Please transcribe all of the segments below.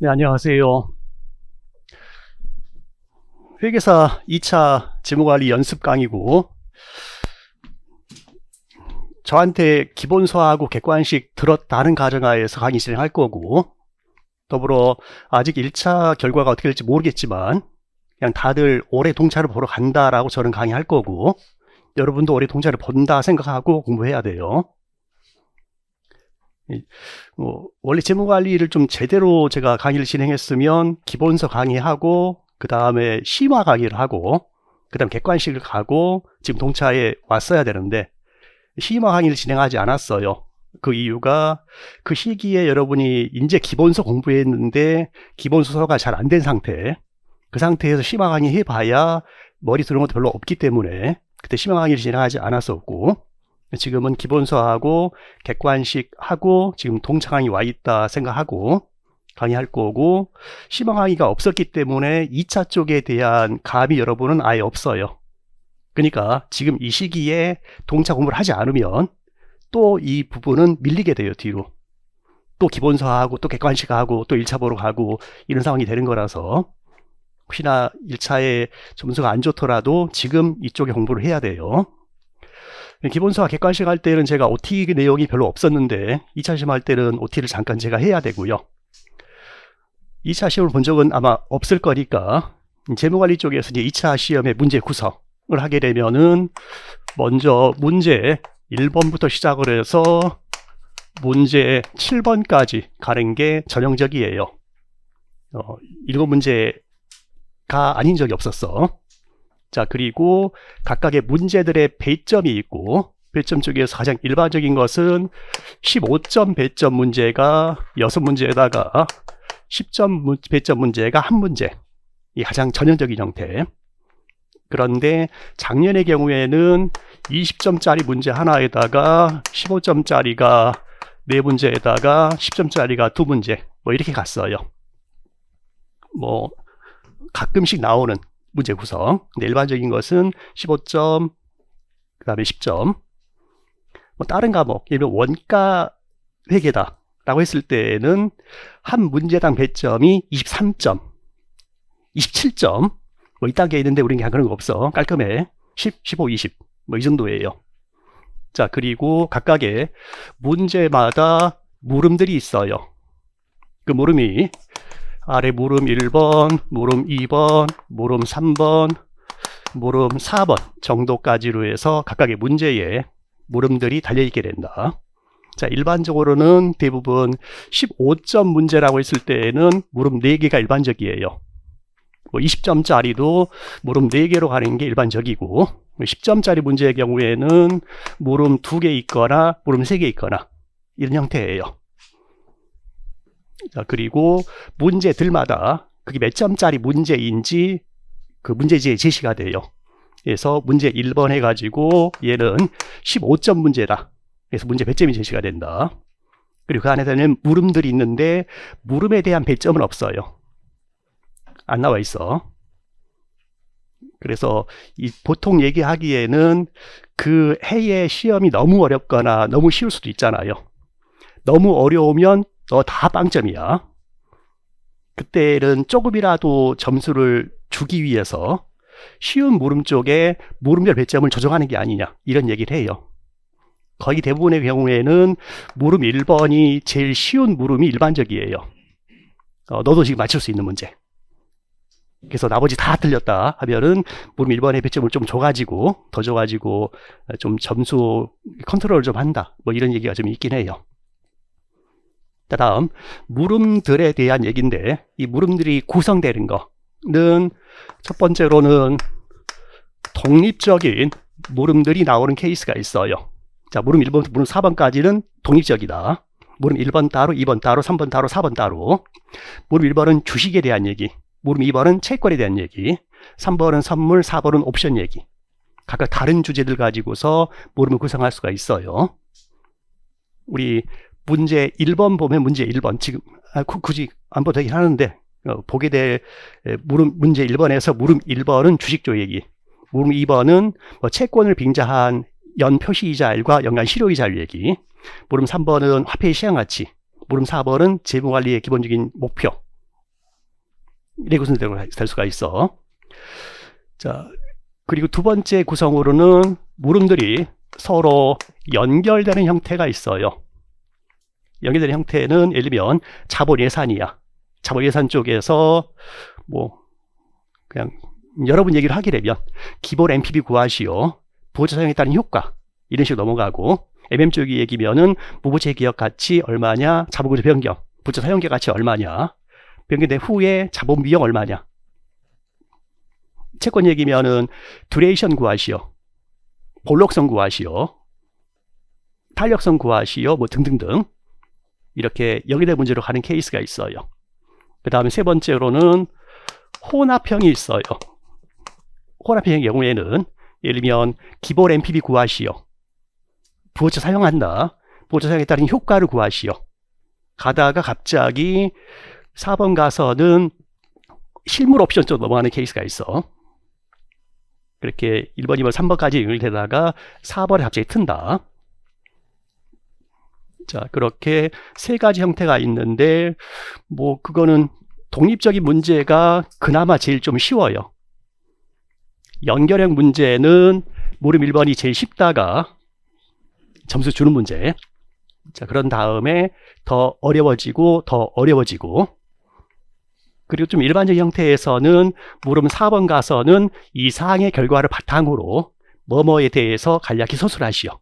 네, 안녕하세요. 회계사 2차 재무관리 연습 강의고, 저한테 기본서하고 객관식 들었다는 가정하에서 강의 진행할 거고, 더불어 아직 1차 결과가 어떻게 될지 모르겠지만 그냥 다들 올해 동차를 보러 간다라고 저는 강의할 거고, 여러분도 올해 동차를 본다 생각하고 공부해야 돼요. 원래 재무관리를 좀 제대로 제가 강의를 진행했으면 기본서 강의하고 그 다음에 심화 강의를 하고 그 다음 객관식을 가고 지금 동차에 왔어야 되는데 심화 강의를 진행하지 않았어요. 그 이유가 그 시기에 여러분이 이제 기본서 공부했는데 기본서가 잘 안 된 상태, 그 상태에서 심화 강의 해봐야 머리 들어온 것도 별로 없기 때문에 그때 심화 강의를 진행하지 않았었고, 지금은 기본서하고 객관식하고 지금 동차 강의 와 있다 생각하고 강의할 거고, 심화 강의가 없었기 때문에 2차 쪽에 대한 감이 여러분은 아예 없어요. 그러니까 지금 이 시기에 동차 공부를 하지 않으면 또 이 부분은 밀리게 돼요. 뒤로 또 기본서하고 또 객관식하고 또 1차 보러 가고 이런 상황이 되는 거라서, 혹시나 1차에 점수가 안 좋더라도 지금 이쪽에 공부를 해야 돼요. 기본서와 객관식 할 때는 제가 OT 내용이 별로 없었는데 2차 시험 할 때는 OT를 잠깐 제가 해야 되고요. 2차 시험을 본 적은 아마 없을 거니까 재무관리 쪽에서 이제 2차 시험의 문제 구성을 하게 되면은 먼저 문제 1번부터 시작을 해서 문제 7번까지 가는 게 전형적이에요. 7문제가 아닌 적이 없었어. 자, 그리고 각각의 문제들의 배점이 있고, 배점 중에서 가장 일반적인 것은 15점 배점 문제가 6문제에다가 10점 배점 문제가 1문제. 이 가장 전형적인 형태. 그런데 작년의 경우에는 20점짜리 문제 하나에다가 15점짜리가 4문제에다가 10점짜리가 2문제, 뭐 이렇게 갔어요. 뭐 가끔씩 나오는 문제 구성. 근데 일반적인 것은 15점, 그 다음에 10점. 뭐 다른 과목, 예를 들면 원가 회계다 라고 했을 때는 한 문제당 배점이 23점, 27점, 뭐 이 단계에 있는데 우리는 그냥 그런 거 없어. 깔끔해. 10, 15, 20, 뭐 이 정도예요. 자, 그리고 각각의 문제마다 물음들이 있어요. 그 물음이 아래 물음 1번, 물음 2번, 물음 3번, 물음 4번 정도까지로 해서 각각의 문제에 물음들이 달려있게 된다. 자, 일반적으로는 대부분 15점 문제라고 했을 때에는 물음 4개가 일반적이에요. 뭐 20점짜리도 물음 4개로 가는 게 일반적이고, 10점짜리 문제의 경우에는 물음 2개 있거나 물음 3개 있거나 이런 형태예요. 자, 그리고 문제들마다 그게 몇 점짜리 문제인지 그 문제지에 제시가 돼요. 그래서 문제 1번 해가지고 얘는 15점 문제다. 그래서 문제 배점이 제시가 된다. 그리고 그 안에서는 물음들이 있는데 물음에 대한 배점은 없어요. 안 나와 있어. 그래서 보통 얘기하기에는 그 해의 시험이 너무 어렵거나 너무 쉬울 수도 있잖아요. 너무 어려우면 너 다 빵점이야. 그때는 조금이라도 점수를 주기 위해서 쉬운 물음 쪽에 물음별 배점을 조정하는 게 아니냐, 이런 얘기를 해요. 거의 대부분의 경우에는 물음 1번이 제일 쉬운 물음이 일반적이에요. 너도 지금 맞출 수 있는 문제. 그래서 나머지 다 틀렸다 하면은 물음 1번의 배점을 좀 줘가지고, 더 줘가지고 좀 점수 컨트롤을 좀 한다, 뭐 이런 얘기가 좀 있긴 해요. 자, 다음 물음들에 대한 얘기인데, 이 물음들이 구성되는 거는 첫 번째로는 독립적인 물음들이 나오는 케이스가 있어요. 자, 물음 1번부터 물음 4번까지는 독립적이다. 물음 1번 따로, 2번 따로, 3번 따로, 4번 따로. 물음 1번은 주식에 대한 얘기, 물음 2번은 채권에 대한 얘기, 3번은 선물, 4번은 옵션 얘기. 각각 다른 주제들 가지고서 물음을 구성할 수가 있어요. 우리 문제 1번 보면 문제 1번, 지금 굳이 안 봐도 되긴 하는데, 보게 될 문제 1번에서 물음 1번은 주식조 얘기, 물음 2번은 뭐 채권을 빙자한 연표시이자율과 연간 실효이자율 얘기, 물음 3번은 화폐의 시장가치, 물음 4번은 재무관리의 기본적인 목표, 이렇게 구성될 수가 있어. 자, 그리고 두 번째 구성으로는 물음들이 서로 연결되는 형태가 있어요. 연결되는 형태는 예를 들면 자본 예산이야. 자본 예산 쪽에서 뭐 그냥 여러분 얘기를 하게 되면 기본 NPV 구하시오. 부호차 사용에 따른 효과 이런 식으로 넘어가고, MM 쪽이 얘기면은 무부채 기업 가치 얼마냐, 자본구조 변경, 부채 사용계 가치 얼마냐, 변경된 후에 자본 비용 얼마냐. 채권 얘기면은 듀레이션 구하시오, 볼록성 구하시오, 탄력성 구하시오, 뭐 등등등 이렇게 연결된 문제로 가는 케이스가 있어요. 그 다음에 세 번째로는 혼합형이 있어요. 혼합형의 경우에는 예를 들면 기본 NPV 구하시오, 부호차 사용한다, 부호차 사용에 따른 효과를 구하시오. 가다가 갑자기 4번 가서는 실물 옵션 쪽으로 넘어가는 케이스가 있어. 그렇게 1번, 2번, 3번까지 연결되다가 4번에 갑자기 튼다. 자, 그렇게 세 가지 형태가 있는데, 뭐, 그거는 독립적인 문제가 그나마 제일 좀 쉬워요. 연결형 문제는 물음 1번이 제일 쉽다가 점수 주는 문제. 자, 그런 다음에 더 어려워지고, 그리고 좀 일반적인 형태에서는 물음 4번 가서는 이상의 결과를 바탕으로 뭐뭐에 대해서 간략히 서술하시오.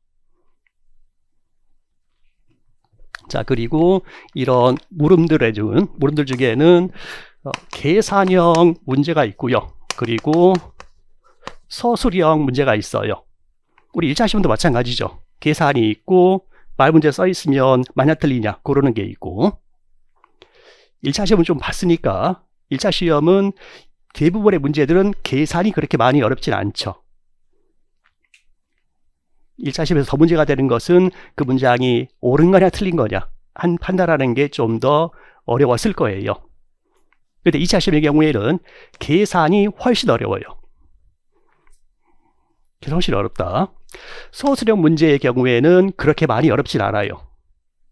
자, 그리고 이런 물음들 중에는 계산형 문제가 있고요. 그리고 서술형 문제가 있어요. 우리 1차 시험도 마찬가지죠. 계산이 있고 말 문제 써 있으면 맞냐 틀리냐 고르는 게 있고, 1차 시험은 좀 봤으니까 1차 시험은 대부분의 문제들은 계산이 그렇게 많이 어렵진 않죠. 1차 시험에서 더 문제가 되는 것은 그 문장이 옳은 거냐 틀린 거냐 판단하는 게 좀 더 어려웠을 거예요. 그런데 2차 시험의 경우에는 계산이 훨씬 어려워요. 계산 훨씬 어렵다. 서술형 문제의 경우에는 그렇게 많이 어렵진 않아요.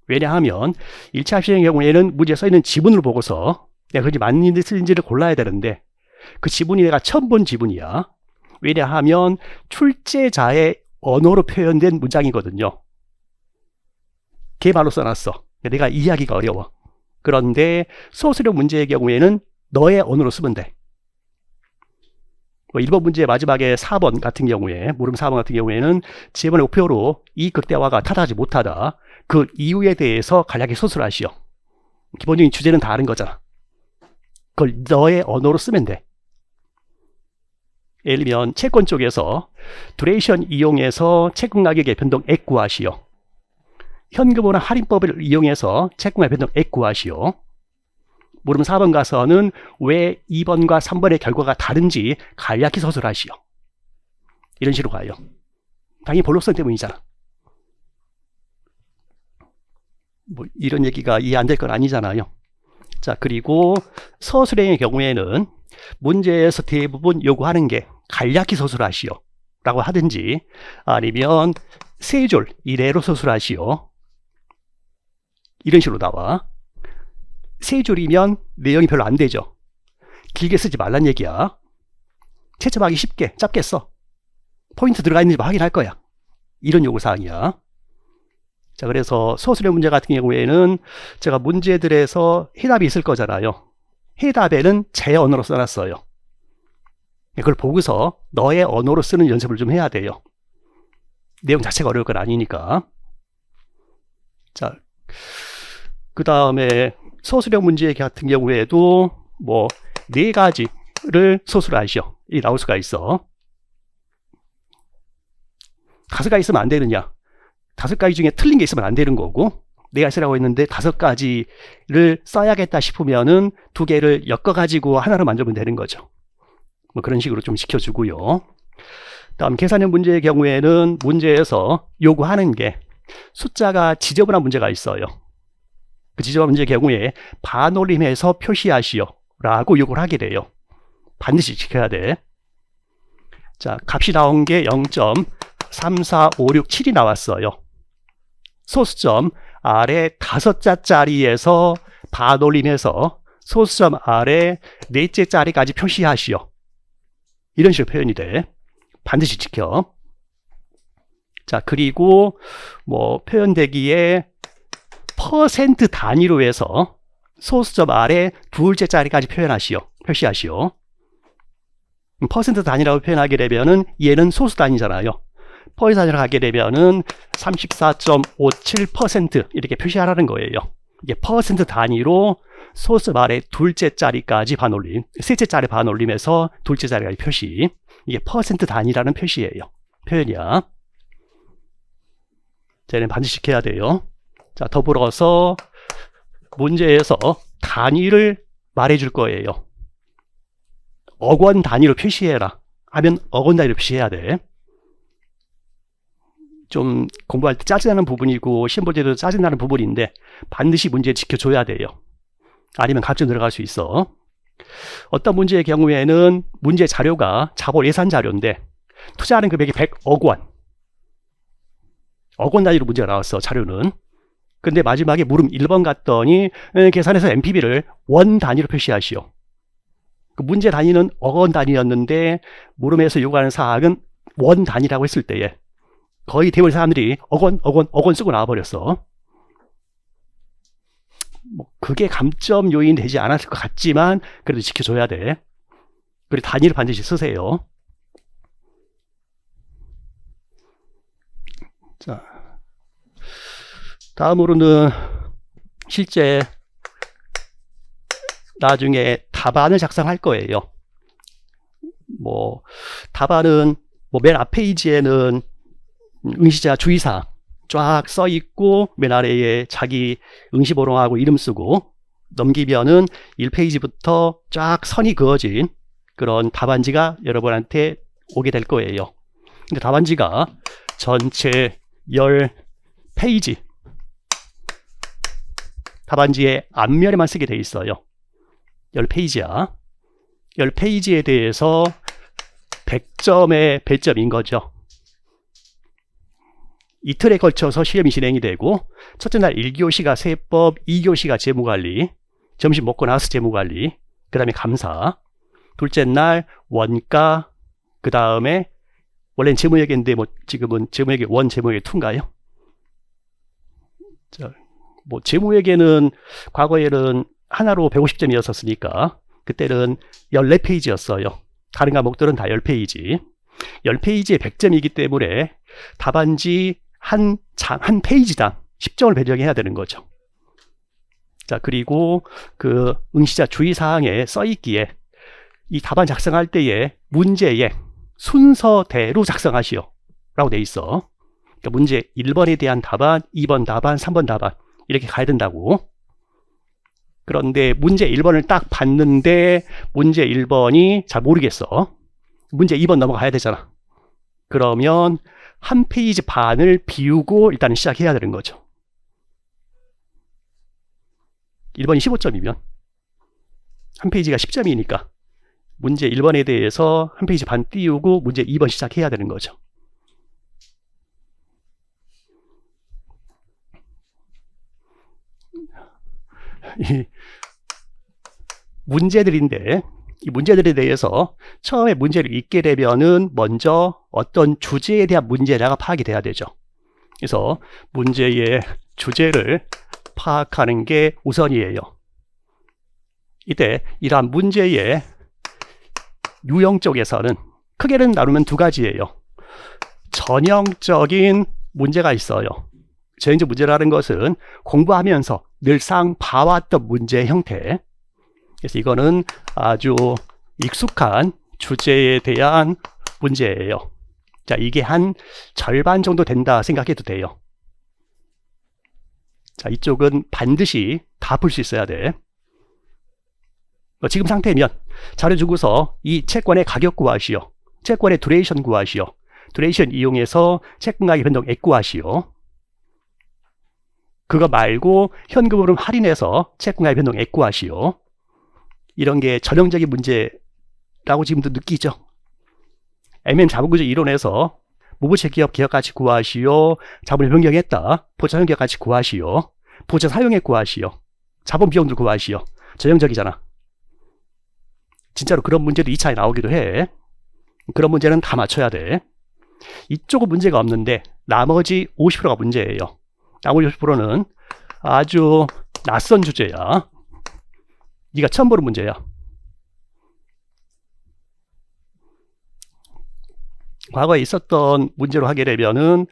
왜냐하면 1차 시험의 경우에는 문제에 써있는 지문을 보고서 내가 그게 맞는지 틀린지를 골라야 되는데, 그 지문이 내가 처음 본 지문이야. 왜냐하면 출제자의 언어로 표현된 문장이거든요. 걔 말로 써놨어. 내가 이해하기가 어려워. 그런데 서술형 문제의 경우에는 너의 언어로 쓰면 돼. 1번 문제의 마지막에 4번 같은 경우에, 물음 4번 같은 경우에는 지문의 목표로 이 극대화가 타당하지 못하다, 그 이유에 대해서 간략히 서술하시오. 기본적인 주제는 다 아는 거잖아. 그걸 너의 언어로 쓰면 돼. 예를 들면 채권 쪽에서 듀레이션 이용해서 채권 가격의 변동액 구하시오. 현금화나 할인법을 이용해서 채권의 변동액 구하시오. 물음 4번 가서는 왜 2번과 3번의 결과가 다른지 간략히 서술하시오. 이런 식으로 가요. 당연히 볼록성 때문이잖아. 뭐 이런 얘기가 이해 안 될 건 아니잖아요. 자, 그리고 서술형의 경우에는 문제에서 대부분 요구하는 게 간략히 서술하시오 라고 하든지, 아니면 세 줄 이래로 서술하시오, 이런 식으로 나와. 세 줄이면 내용이 별로 안 되죠. 길게 쓰지 말란 얘기야. 채점하기 쉽게 짧게 써. 포인트 들어가 있는지 확인할 거야. 이런 요구사항이야. 자, 그래서 서술형 문제 같은 경우에는 제가 문제들에서 해답이 있을 거잖아요. 해답에는 제 언어로 써놨어요. 그걸 보고서 너의 언어로 쓰는 연습을 좀 해야 돼요. 내용 자체가 어려울 건 아니니까. 자, 그 다음에 서술형 문제 같은 경우에도 뭐 4가지를 서술하시오. 이 나올 수가 있어. 5가지 있으면 안 되느냐? 5가지 중에 틀린 게 있으면 안 되는 거고, 4가지 쓰라고 했는데 5가지를 써야겠다 싶으면은 2개를 엮어가지고 하나로 만들면 되는 거죠. 뭐 그런 식으로 좀 지켜주고요. 다음 계산형 문제의 경우에는 문제에서 요구하는 게 숫자가 지저분한 문제가 있어요. 그 지저분한 문제의 경우에 반올림해서 표시하시오 라고 요구를 하게 돼요. 반드시 지켜야 돼. 자, 값이 나온 게 0.34567이 나왔어요. 소수점 아래 5자짜리에서 반올림해서 소수점 아래 넷째 자리까지 표시하시오. 이런 식으로 표현이 돼. 반드시 지켜. 자, 그리고 뭐 표현되기에 퍼센트 단위로 해서 소수점 아래 둘째 자리까지 표시하시오. 퍼센트 단위라고 표현하게 되면은 얘는 소수 단위잖아요. 퍼센트 단위로 하게 되면은 34.57% 이렇게 표시하라는 거예요. 이게 퍼센트 단위로 소수점 아래 둘째 자리까지 반올림, 셋째 자리 반올림에서 둘째 자리까지 표시. 이게 퍼센트 단위라는 표현이야. 쟤는 반드시 지켜야 돼요. 자, 더불어서 문제에서 단위를 말해줄 거예요. 억원 단위로 표시해라 하면 억원 단위로 표시해야 돼. 좀 공부할 때 짜증나는 부분이고 시험 볼 때도 짜증나는 부분인데 반드시 문제 지켜줘야 돼요. 아니면 갑자기 들어갈 수 있어. 어떤 문제의 경우에는 문제 자료가 자본 예산 자료인데 투자하는 금액이 100억 원. 억원 단위로 문제가 나왔어, 자료는. 근데 마지막에 물음 1번 갔더니 계산해서 NPV를 원 단위로 표시하시오. 그 문제 단위는 억원 단위였는데 물음에서 요구하는 사항은 원 단위라고 했을 때에 거의 대부분 사람들이 억원 쓰고 나와버렸어. 뭐 그게 감점 요인 되지 않았을 것 같지만 그래도 지켜줘야 돼. 그리고 단위를 반드시 쓰세요. 자, 다음으로는 실제 나중에 답안을 작성할 거예요. 뭐 답안은 뭐 맨 앞 페이지에는 응시자 주의사항 쫙 써 있고 맨 아래에 자기 응시보롱하고 이름 쓰고 넘기면은 1페이지부터 쫙 선이 그어진 그런 답안지가 여러분한테 오게 될 거예요. 근데 답안지가 전체 10페이지 답안지의 앞면에만 쓰게 돼 있어요. 10페이지야. 10페이지에 대해서 100점의 배점인 거죠. 이틀에 걸쳐서 시험이 진행이 되고 첫째 날 1교시가 세법, 2교시가 재무관리, 점심 먹고 나서 재무관리, 그 다음에 감사, 둘째 날 원가, 그 다음에 원래는 재무회계인데 뭐 지금은 재무회계 1, 재무회계 2인가요? 뭐 재무회계는 과거에는 하나로 150점이었으니까 그때는 14페이지였어요. 다른 과목들은 다 10페이지. 10페이지에 100점이기 때문에 답안지 한 페이지당 10점을 배정해야 되는 거죠. 자, 그리고 그 응시자 주의사항에 써있기에 이 답안 작성할 때에 문제의 순서대로 작성하시오 라고 돼 있어. 그러니까 문제 1번에 대한 답안, 2번 답안, 3번 답안 이렇게 가야 된다고. 그런데 문제 1번을 딱 봤는데 문제 1번이 잘 모르겠어. 문제 2번 넘어가야 되잖아. 그러면 한 페이지 반을 비우고 일단은 시작해야 되는 거죠. 1번이 15점이면 한 페이지가 10점이니까 문제 1번에 대해서 한 페이지 반 띄우고 문제 2번 시작해야 되는 거죠. 이 문제들인데 이 문제들에 대해서 처음에 문제를 읽게 되면은 먼저 어떤 주제에 대한 문제라가 파악이 돼야 되죠. 그래서 문제의 주제를 파악하는 게 우선이에요. 이때 이러한 문제의 유형 쪽에서는 크게는 나누면 두 가지예요. 전형적인 문제가 있어요. 전형적 문제라는 것은 공부하면서 늘상 봐왔던 문제의 형태. 그래서 이거는 아주 익숙한 주제에 대한 문제예요. 자, 이게 한 절반 정도 된다 생각해도 돼요. 자, 이쪽은 반드시 다 풀 수 있어야 돼. 지금 상태면 자료 주고서 이 채권의 가격 구하시오. 채권의 듀레이션 구하시오. 듀레이션 이용해서 채권 가격 변동액 구하시오. 그거 말고 현금으로 할인해서 채권 가격 변동액 구하시오. 이런 게 전형적인 문제라고 지금도 느끼죠. MM 자본구조 이론에서 무부채 기업 기업가치 구하시오. 자본을 변경했다. 보전 기업가치 구하시오. 보전 사용액 구하시오. 자본 비용들 구하시오. 전형적이잖아. 진짜로 그런 문제도 2차에 나오기도 해. 그런 문제는 다 맞춰야 돼. 이쪽은 문제가 없는데 나머지 50%가 문제예요. 나머지 50%는 아주 낯선 주제야. 네가 처음 보는 문제야. 과거에 있었던 문제로 하게 되면은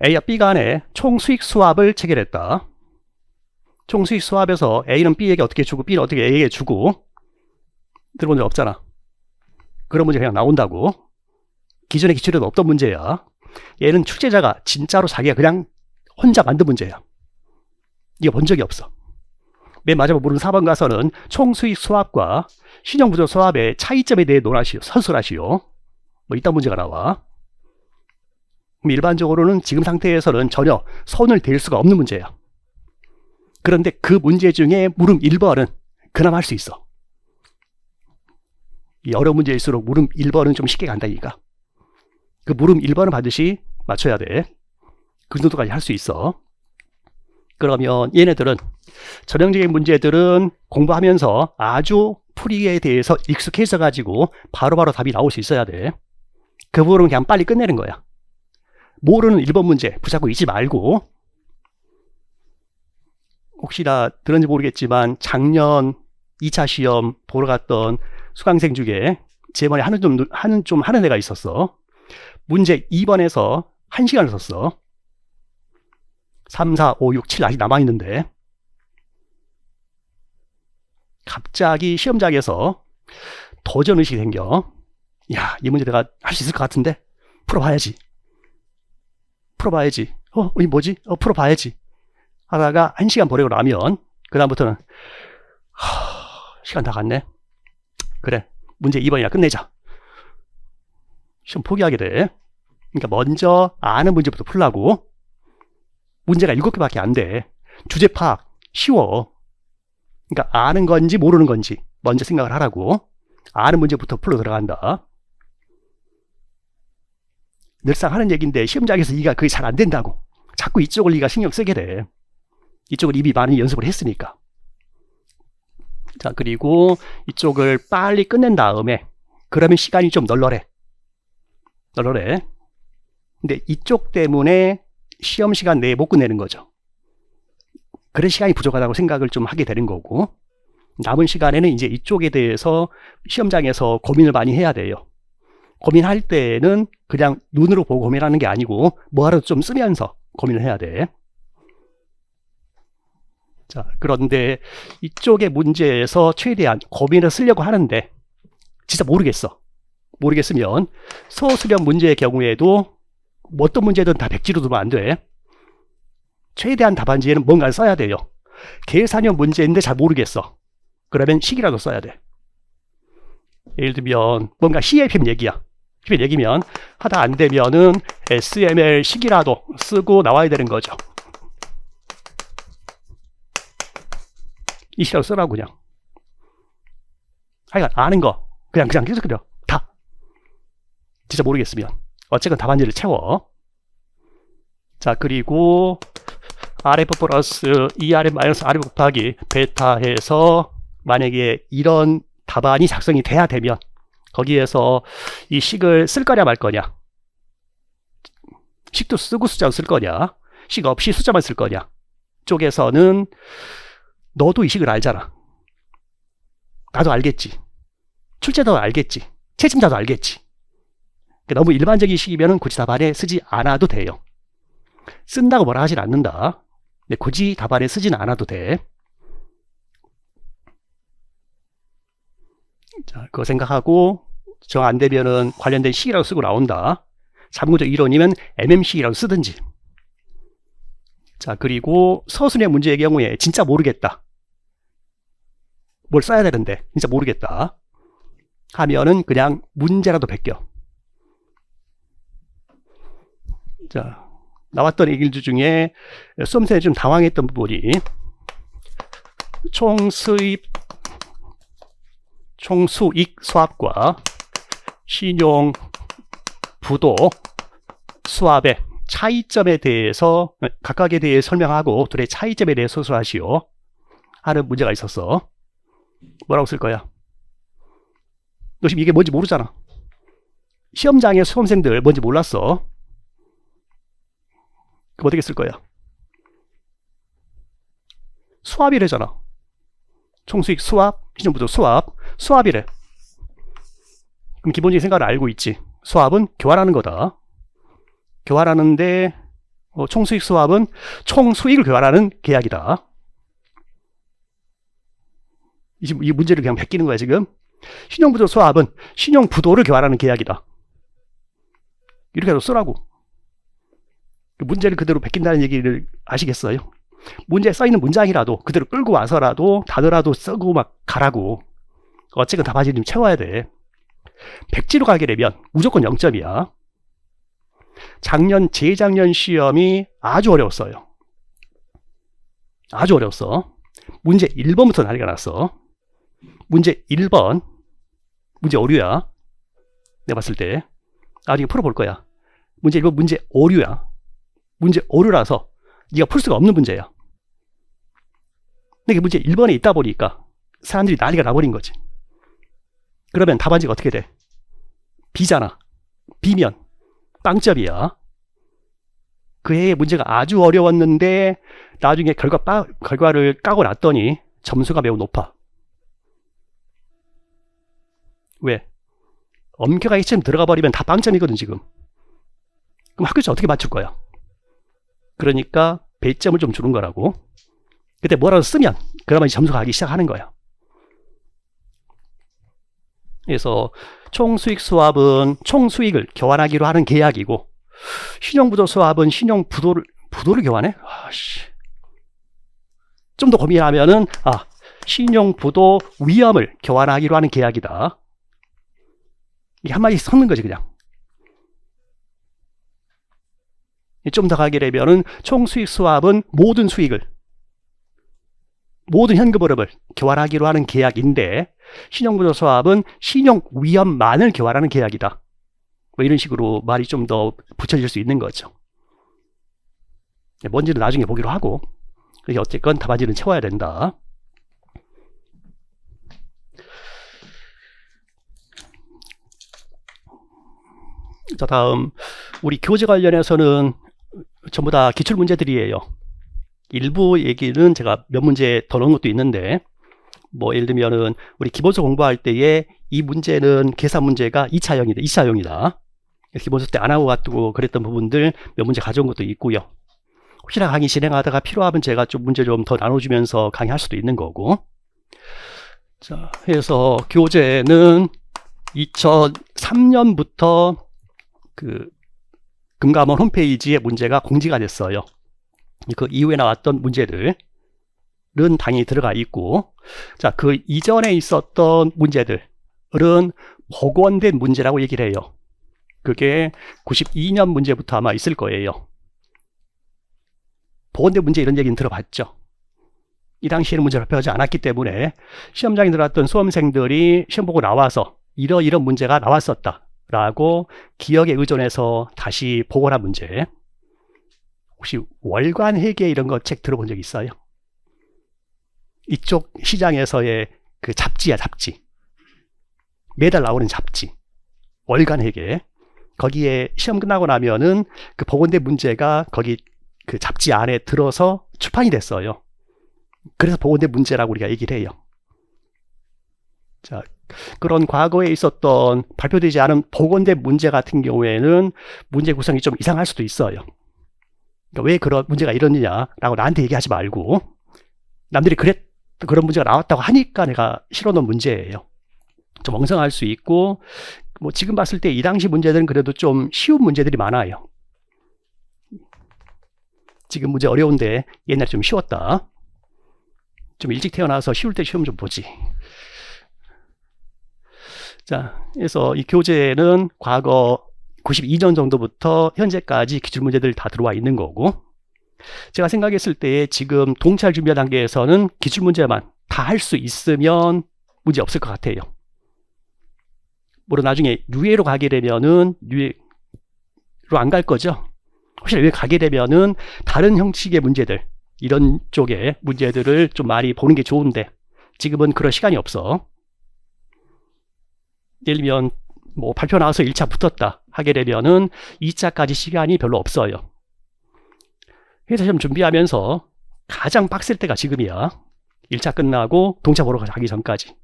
A와 B 간에 총수익 수합을 체결했다. 총수익 수합에서 A는 B에게 어떻게 주고 B는 어떻게 A에게 주고 들어본 적 없잖아. 그런 문제 그냥 나온다고. 기존의 기출에도 없던 문제야. 얘는 출제자가 진짜로 자기가 그냥 혼자 만든 문제야. 이거 본 적이 없어. 맨 마지막 물은 4번 가서는 총수익 수합과 신용부조 수합의 차이점에 대해 논하시오. 서술하시오. 뭐 이딴 문제가 나와. 일반적으로는 지금 상태에서는 전혀 손을 댈 수가 없는 문제야. 그런데 그 문제 중에 물음 1번은 그나마 할 수 있어. 여러 문제일수록 물음 1번은 좀 쉽게 간다니까. 그 물음 1번은 반드시 맞춰야 돼. 그 정도까지 할 수 있어. 그러면 얘네들은 전형적인 문제들은 공부하면서 아주 풀이에 대해서 익숙해져 가지고 바로바로 답이 나올 수 있어야 돼. 그 부분은 그냥 빨리 끝내는 거야. 모르는 1번 문제 붙잡고 있지 말고. 혹시나 들었는지 모르겠지만 작년 2차 시험 보러 갔던 수강생 중에 제 머리에 하는 애가 있었어. 문제 2번에서 1시간을 썼어. 3, 4, 5, 6, 7 아직 남아있는데 갑자기 시험장에서 도전의식이 생겨. 야, 이 문제 내가 할 수 있을 것 같은데 풀어봐야지. 이 뭐지? 풀어봐야지. 하다가 1시간 보내고 나면 그 다음부터는 시간 다 갔네. 그래, 문제 2번이나 끝내자. 시험 포기하게 돼. 그러니까 먼저 아는 문제부터 풀라고. 문제가 7개밖에 안 돼. 주제 파악 쉬워. 그러니까 아는 건지 모르는 건지 먼저 생각을 하라고. 아는 문제부터 풀러 들어간다. 늘상 하는 얘기인데 시험장에서 네가 그게 잘 안 된다고. 자꾸 이쪽을 네가 신경 쓰게 돼. 이쪽을 이미 많이 연습을 했으니까. 자, 그리고 이쪽을 빨리 끝낸 다음에 그러면 시간이 좀 널널해. 근데 이쪽 때문에 시험 시간 내에 못 끝내는 거죠. 그런 시간이 부족하다고 생각을 좀 하게 되는 거고, 남은 시간에는 이제 이쪽에 대해서 시험장에서 고민을 많이 해야 돼요. 고민할 때는 그냥 눈으로 보고 고민하는 게 아니고 뭐하라도 좀 쓰면서 고민을 해야 돼. 자, 그런데 이쪽의 문제에서 최대한 고민을 쓰려고 하는데 진짜 모르겠으면 서술형 문제의 경우에도 어떤 문제든 다 백지로 두면 안 돼. 최대한 답안지에는 뭔가를 써야 돼요. 계산형 문제인데 잘 모르겠어. 그러면 식이라도 써야 돼. 예를 들면 뭔가 CFM 얘기야. CFM 얘기면 하다 안 되면은 SML 식이라도 쓰고 나와야 되는 거죠. 이 식이라도 쓰라고 그냥. 하여간 아는 거 그냥 계속 그려. 다. 진짜 모르겠으면 어쨌건 답안지를 채워. 자, 그리고 RF 플러스 2RF 마이너스 RF 곱하기 베타 해서 만약에 이런 답안이 작성이 돼야 되면 거기에서 이 식을 쓸 거냐 말 거냐, 식도 쓰고 숫자도 쓸 거냐, 식 없이 숫자만 쓸 거냐 쪽에서는 너도 이 식을 알잖아. 나도 알겠지. 출제자도 알겠지. 채점자도 알겠지. 너무 일반적인 식이면 굳이 답안에 쓰지 않아도 돼요. 쓴다고 뭐라 하진 않는다. 근데 굳이 답안에 쓰진 않아도 돼. 자, 그거 생각하고 정 안 되면은 관련된 식이라고 쓰고 나온다. 참고적 이론이면 MM식이라고 쓰든지. 자, 그리고 서술형 문제의 경우에 진짜 모르겠다. 뭘 써야 되는데 진짜 모르겠다 하면은 그냥 문제라도 베껴. 자, 나왔던 얘기들 중에 수험생이 좀 당황했던 부분이 총수익 수합과 신용 부도 수합의 차이점에 대해서 각각에 대해 설명하고 둘의 차이점에 대해 서술하시오. 하는 문제가 있었어. 뭐라고 쓸 거야? 너 지금 이게 뭔지 모르잖아. 시험장에 수험생들 뭔지 몰랐어. 그럼 어떻게 쓸 거야? 수압이래잖아. 총수익 수압, 신용부도 수압이래. 그럼 기본적인 생각을 알고 있지. 수압은 교환하는 거다. 교환하는데 총수익 수압은 총수익을 교환하는 계약이다. 이 문제를 그냥 베끼는 거야 지금. 신용부도 수압은 신용부도를 교환하는 계약이다. 이렇게 해서 쓰라고. 문제를 그대로 베낀다는 얘기를 아시겠어요? 문제에 써있는 문장이라도 그대로 끌고 와서라도 단어라도 쓰고 막 가라고. 어쨌든 답안지 좀 채워야 돼. 백지로 가게 되면 무조건 0점이야. 작년, 재작년 시험이 아주 어려웠어요. 아주 어려웠어. 문제 1번부터 난리가 났어. 문제 1번. 문제 오류야. 내가 봤을 때. 나중에 풀어볼 거야. 문제 1번 문제 오류야. 문제 오류라서 네가 풀 수가 없는 문제야. 근데 문제 1번에 있다 보니까 사람들이 난리가 나버린 거지. 그러면 답안지가 어떻게 돼? B잖아. B면 빵점이야. 그 해의 문제가 아주 어려웠는데 나중에 결과를 까고 났더니 점수가 매우 높아. 왜? 엄격하게 시험 들어가 버리면 다 빵점이거든 지금. 그럼 학교에서 어떻게 맞출 거야? 그러니까 배점을 좀 주는 거라고. 그때 뭐라도 쓰면 그러면 점수가 가기 시작하는 거야. 그래서 총수익 수합은 총수익을 교환하기로 하는 계약이고, 신용부도 수합은 신용부도를 교환해? 좀 더 고민하면은 신용부도 위험을 교환하기로 하는 계약이다. 이게 한마디 섞는 거지 그냥. 좀 더 가게 되면은 총수익 수합은 모든 현금 흐름을 교환하기로 하는 계약인데, 신용부도 수합은 신용 위험만을 교환하는 계약이다. 뭐 이런 식으로 말이 좀 더 붙여질 수 있는 거죠. 뭔지는 나중에 보기로 하고, 어쨌건 답안지는 채워야 된다. 자, 다음 우리 교재 관련해서는 전부 다 기출 문제들이에요. 일부 얘기는 제가 몇 문제 더 넣은 것도 있는데, 뭐 예를 들면은 우리 기본서 공부할 때에 이 문제는 계산 문제가 2차형이다. 기본서 때 안 하고 갔고 그랬던 부분들 몇 문제 가져온 것도 있고요. 혹시나 강의 진행하다가 필요하면 제가 좀 문제 좀 더 나눠주면서 강의할 수도 있는 거고. 자, 그래서 교재는 2003년부터 그 금감원 홈페이지에 문제가 공지가 됐어요. 그 이후에 나왔던 문제들은 당연히 들어가 있고, 자, 그 이전에 있었던 문제들은 복원된 문제라고 얘기를 해요. 그게 92년 문제부터 아마 있을 거예요. 복원된 문제 이런 얘기는 들어봤죠. 이 당시에는 문제를 발표하지 않았기 때문에 시험장에 들어왔던 수험생들이 시험 보고 나와서 이런 문제가 나왔었다 라고 기억에 의존해서 다시 복원한 문제. 혹시 월간 회계 이런 거 책 들어본 적 있어요? 이쪽 시장에서의 그 잡지야, 잡지. 매달 나오는 잡지. 월간 회계. 거기에 시험 끝나고 나면은 그 복원된 문제가 거기 그 잡지 안에 들어서 출판이 됐어요. 그래서 복원된 문제라고 우리가 얘기를 해요. 자, 그런 과거에 있었던 발표되지 않은 복원된 문제 같은 경우에는 문제 구성이 좀 이상할 수도 있어요. 그러니까 왜 그런 문제가 이러느냐라고 나한테 얘기하지 말고, 남들이 그런 문제가 나왔다고 하니까 내가 실어놓은 문제예요. 좀 엉성할 수 있고, 뭐 지금 봤을 때 이 당시 문제들은 그래도 좀 쉬운 문제들이 많아요. 지금 문제 어려운데 옛날에 좀 쉬웠다. 좀 일찍 태어나서 쉬울 때 시험 좀 보지. 자, 그래서 이 교재는 과거 92년 정도부터 현재까지 기출문제들 다 들어와 있는 거고, 제가 생각했을 때 지금 동찰 준비 단계에서는 기출문제만 다 할 수 있으면 문제 없을 것 같아요. 물론 나중에 유예로 가게 되면은 유예로 안 갈 거죠. 혹시 유예 가게 되면은 다른 형식의 문제들, 이런 쪽의 문제들을 좀 많이 보는 게 좋은데 지금은 그럴 시간이 없어. 예를 들면 뭐 발표 나와서 1차 붙었다 하게 되면은 2차까지 시간이 별로 없어요. 회사 시험 준비하면서 가장 빡셀 때가 지금이야. 1차 끝나고 동차 보러 가기 전까지.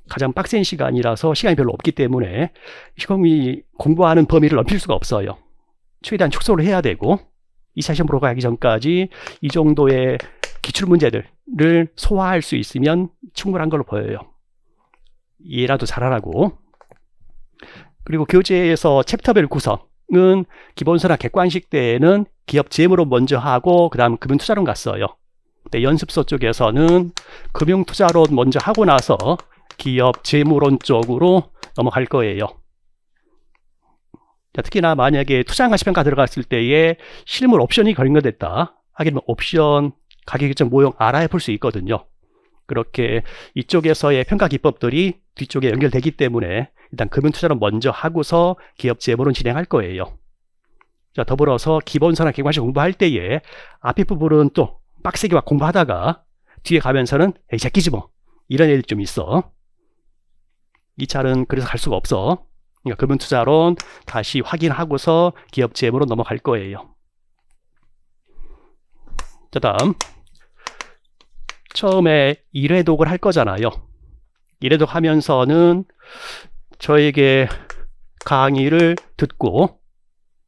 가장 빡센 시간이라서 시간이 별로 없기 때문에 시험이 공부하는 범위를 넓힐 수가 없어요. 최대한 축소를 해야 되고 2차 시험 보러 가기 전까지 이 정도의 기출문제들을 소화할 수 있으면 충분한 걸로 보여요. 이해라도 잘하라고. 그리고 교재에서 챕터별 구성은 기본서나 객관식 때에는 기업 재무론 먼저 하고 그 다음 금융투자론 갔어요. 근데 연습서 쪽에서는 금융투자론 먼저 하고 나서 기업 재무론 쪽으로 넘어갈 거예요. 특히나 만약에 투자가치평가 들어갔을 때에 실물 옵션이 걸린거됐다 하게 되면 옵션 가격결정 모형 알아야 볼 수 있거든요. 그렇게 이쪽에서의 평가 기법들이 뒤쪽에 연결되기 때문에 일단 금융투자론 먼저 하고서 기업 재무론 진행할 거예요. 자, 더불어서 기본서나 객관식 공부할 때에 앞에 부분은 또 빡세게 막 공부하다가 뒤에 가면서는 에이 제끼지 뭐 이런 애들 좀 있어. 이 차는 그래서 갈 수가 없어. 그러니까 금융투자론 다시 확인하고서 기업 재무론 넘어갈 거예요. 자, 다음 처음에 1회독을 할 거잖아요. 1회독 하면서는 저에게 강의를 듣고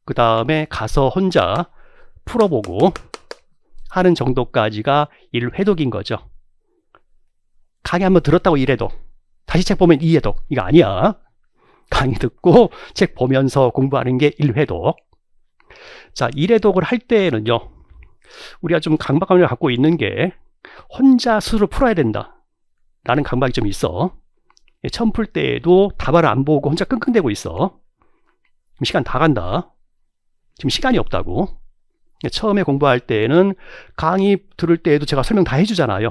그 다음에 가서 혼자 풀어보고 하는 정도까지가 1회독인 거죠. 강의 한번 들었다고 1회독, 다시 책 보면 2회독, 이거 아니야. 강의 듣고 책 보면서 공부하는 게 1회독. 자, 1회독을 할 때에는요, 우리가 좀 강박관념을 갖고 있는 게 혼자 스스로 풀어야 된다 라는 강박이 좀 있어. 처음 풀 때에도 답안을 안 보고 혼자 끙끙대고 있어. 시간 다 간다. 지금 시간이 없다고. 처음에 공부할 때에는 강의 들을 때에도 제가 설명 다 해주잖아요.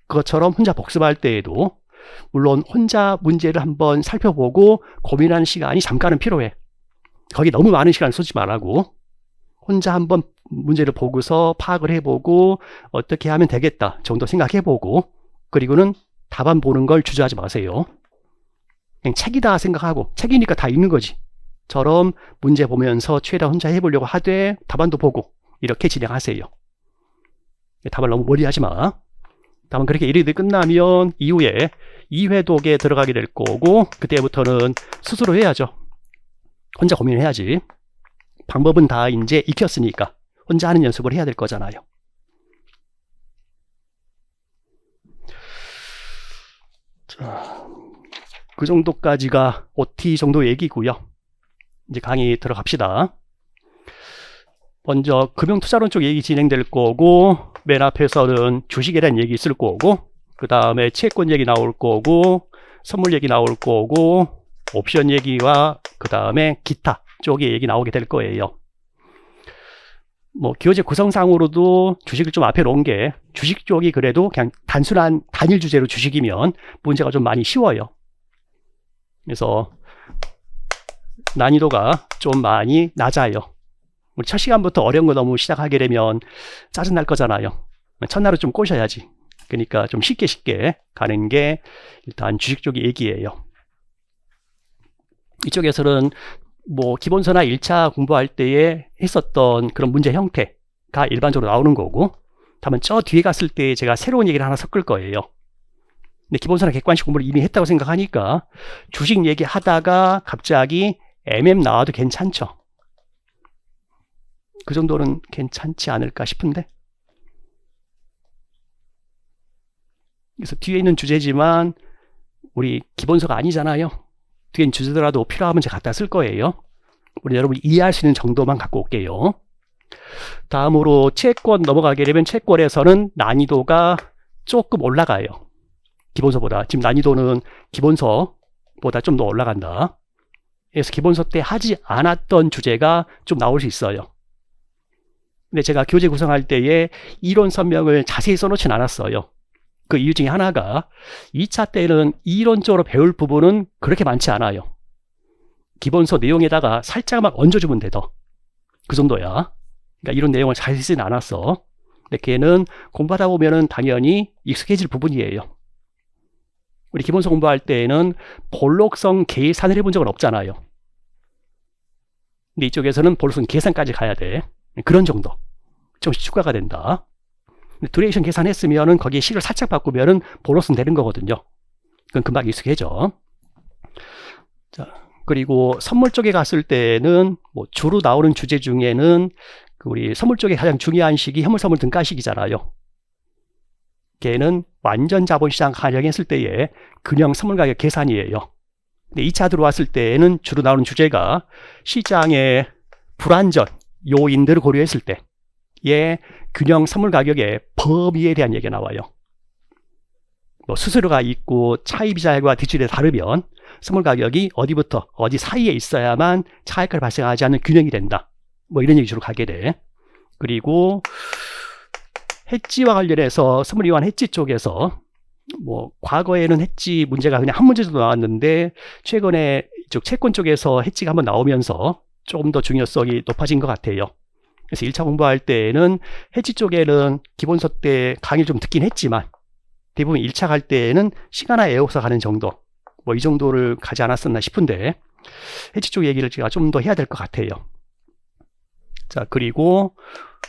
그것처럼 혼자 복습할 때에도 물론 혼자 문제를 한번 살펴보고 고민하는 시간이 잠깐은 필요해. 거기 너무 많은 시간을 쏟지 말라고. 혼자 한번 문제를 보고서 파악을 해보고 어떻게 하면 되겠다 정도 생각해보고, 그리고는 답안 보는 걸 주저하지 마세요. 그냥 책이다 생각하고 책이니까 다 읽는 거지 처럼 문제 보면서 최대한 혼자 해보려고 하되 답안도 보고 이렇게 진행하세요. 답을 너무 멀리 하지 마. 다만 그렇게 1회독이 끝나면 이후에 2회독에 들어가게 될 거고, 그때부터는 스스로 해야죠. 혼자 고민해야지. 방법은 다 이제 익혔으니까 혼자 하는 연습을 해야 될 거잖아요. 자, 그 정도까지가 OT 정도 얘기고요. 이제 강의 들어갑시다. 먼저 금융투자론 쪽 얘기 진행될 거고, 맨 앞에서는 주식에 대한 얘기 있을 거고, 그 다음에 채권 얘기 나올 거고, 선물 얘기 나올 거고, 옵션 얘기와 그 다음에 기타 쪽의 얘기 나오게 될 거예요. 뭐 교재 구성상으로도 주식을 좀 앞에 놓은 게, 주식 쪽이 그래도 그냥 단순한 단일 주제로 주식이면 문제가 좀 많이 쉬워요. 그래서 난이도가 좀 많이 낮아요. 우리 첫 시간부터 어려운 거 너무 시작하게 되면 짜증날 거잖아요. 첫날은 좀 꼬셔야지. 그러니까 좀 쉽게 가는 게 일단 주식 쪽의 얘기예요. 이쪽에서는 뭐 기본서나 1차 공부할 때에 했었던 그런 문제 형태가 일반적으로 나오는 거고, 다만 저 뒤에 갔을 때 제가 새로운 얘기를 하나 섞을 거예요. 근데 기본서나 객관식 공부를 이미 했다고 생각하니까 주식 얘기하다가 갑자기 MM 나와도 괜찮죠. 그 정도는 괜찮지 않을까 싶은데. 그래서 뒤에 있는 주제지만 우리 기본서가 아니잖아요. 뒤에 있는 주제더라도 필요하면 제가 갖다 쓸 거예요. 우리 여러분이 이해할 수 있는 정도만 갖고 올게요. 다음으로 채권 넘어가게 되면 채권에서는 난이도가 조금 올라가요. 기본서보다. 지금 난이도는 기본서보다 좀 더 올라간다. 그래서 기본서 때 하지 않았던 주제가 좀 나올 수 있어요. 근데 제가 교재 구성할 때에 이론 설명을 자세히 써놓진 않았어요. 그 이유 중에 하나가 2차 때는 이론적으로 배울 부분은 그렇게 많지 않아요. 기본서 내용에다가 살짝만 얹어주면 돼 더. 그 정도야. 그러니까 이론 내용을 자세히 쓰진 않았어. 근데 걔는 공부하다 보면은 당연히 익숙해질 부분이에요. 우리 기본서 공부할 때에는 볼록성 계산을 해본 적은 없잖아요. 근데 이쪽에서는 볼록성 계산까지 가야 돼. 그런 정도. 조금씩 추가가 된다. 듀레이션 계산했으면은 거기에 식을 살짝 바꾸면은 볼록성 되는 거거든요. 그건 금방 익숙해져. 자, 그리고 선물 쪽에 갔을 때는 뭐 주로 나오는 주제 중에는 우리 선물 쪽에 가장 중요한 식이 현물선물 등가식이잖아요. 걔는 완전 자본시장 가정했을 때의 근형 선물가격 계산이에요. 근데 2차 들어왔을 때에는 주로 나오는 주제가 시장의 불안전 요인들을 고려했을 때의 근형 선물가격의 범위에 대한 얘기가 나와요. 뭐 수수료가 있고 차입이자율과 대출이 다르면 선물가격이 어디부터 어디 사이에 있어야만 차익을 발생하지 않는 균형이 된다. 뭐 이런 얘기 주로 가게 돼. 그리고 해지와 관련해서 선물 이완 해지 쪽에서 뭐 과거에는 해지 문제가 그냥 한 문제 정도 나왔는데 최근에 이쪽 채권 쪽에서 해지가 한번 나오면서 조금 더 중요성이 높아진 것 같아요. 그래서 1차 공부할 때에는 해지 쪽에는 기본서 때 강의를 좀 듣긴 했지만 대부분 1차 갈 때에는 시간화 외워서 가는 정도 뭐 이 정도를 가지 않았었나 싶은데 해지 쪽 얘기를 제가 좀 더 해야 될 것 같아요. 자, 그리고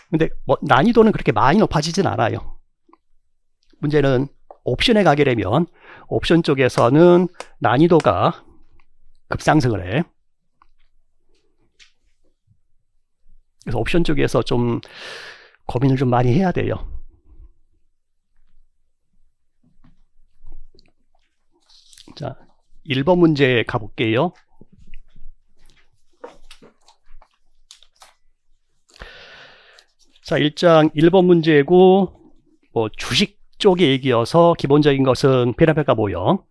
근데 뭐 난이도는 그렇게 많이 높아지진 않아요. 문제는 옵션에 가게 되면 옵션 쪽에서는 난이도가 급상승을 해. 그래서 옵션 쪽에서 좀 고민을 좀 많이 해야 돼요. 자, 1번 문제 가볼게요. 자, 1번 문제고 뭐 주식 쪽의 얘기여서 기본적인 것은 배당평가 모형.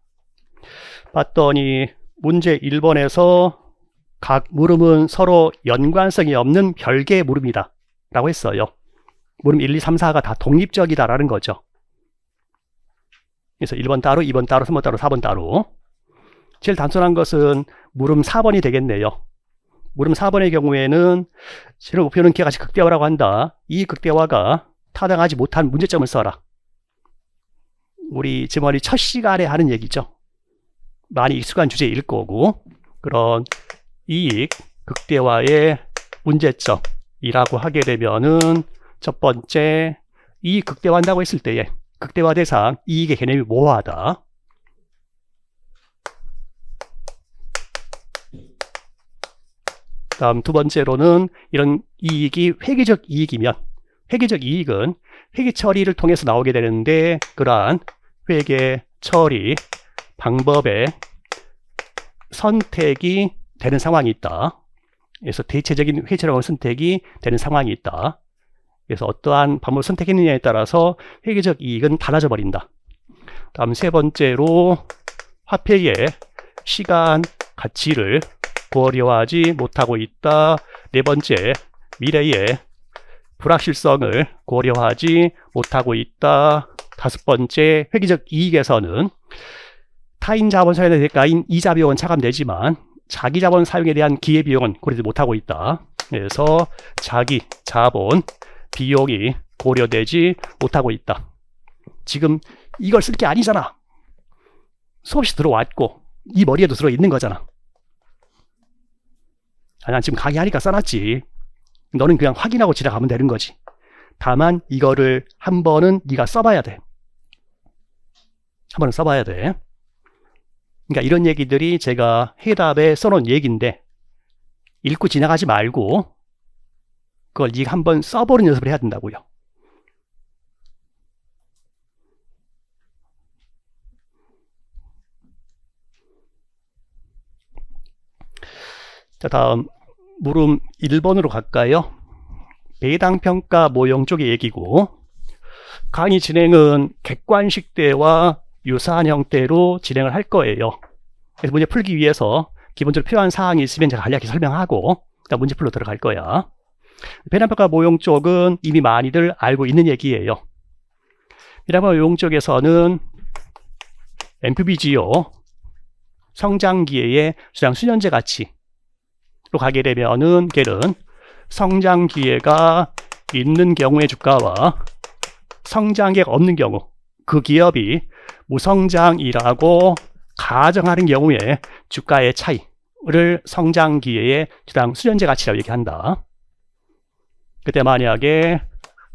봤더니 문제 1번에서 각 물음은 서로 연관성이 없는 별개의 물음이다 라고 했어요. 물음 1, 2, 3, 4가 다 독립적이다라는 거죠. 그래서 1번 따로, 2번 따로, 3번 따로, 4번 따로. 제일 단순한 것은 물음 4번이 되겠네요. 물음 4번의 경우에는 실험 목표는 기하같이 극대화라고 한다. 이 극대화가 타당하지 못한 문제점을 써라. 우리 지머리 첫 시간에 하는 얘기죠. 많이 익숙한 주제일 거고 그런 이익 극대화의 문제점이라고 하게 되면은 첫 번째 이익 극대화한다고 했을 때에 극대화 대상 이익의 개념이 모호하다. 다음 두 번째로는 이런 이익이 회계적 이익이면 회계적 이익은 회계 처리를 통해서 나오게 되는데 그러한 회계 처리 방법의 선택이 되는 상황이 있다. 그래서 대체적인 회계 처리 선택이 되는 상황이 있다. 그래서 어떠한 방법을 선택했느냐에 따라서 회계적 이익은 달라져 버린다. 다음 세 번째로 화폐의 시간 가치를 고려하지 못하고 있다. 네 번째, 미래의 불확실성을 고려하지 못하고 있다. 다섯 번째, 회계적 이익에서는 타인 자본 사용의 대가인 이자 비용은 차감되지만 자기 자본 사용에 대한 기회 비용은 고려되지 못하고 있다. 그래서 자기 자본 비용이 고려되지 못하고 있다. 지금 이걸 쓸 게 아니잖아. 수없이 들어왔고 이 머리에도 들어있는 거잖아. 난 지금 강의하니까 써놨지. 너는 그냥 확인하고 지나가면 되는 거지. 다만 이거를 한 번은 네가 써봐야 돼. 한 번은 써봐야 돼. 그러니까 이런 얘기들이 제가 해답에 써놓은 얘기인데 읽고 지나가지 말고 그걸 네가 한번 써보는 연습을 해야 된다고요. 자, 다음 물음 1번으로 갈까요? 배당평가 모형 쪽의 얘기고 강의 진행은 객관식 때와 유사한 형태로 진행을 할 거예요. 그래서 문제 풀기 위해서 기본적으로 필요한 사항이 있으면 제가 간략히 설명하고 일단 문제 풀로 들어갈 거야. 배당평가 모형 쪽은 이미 많이들 알고 있는 얘기예요. 배당평가 모형 쪽에서는 NPV-GO 성장기회의 주당 수년제 가치로 가게 되면은 걔는 성장기회가 있는 경우의 주가와 성장기가 없는 경우, 그 기업이 무성장이라고 가정하는 경우에 주가의 차이를 성장기의 주당 수련제 가치라고 얘기한다. 그때 만약에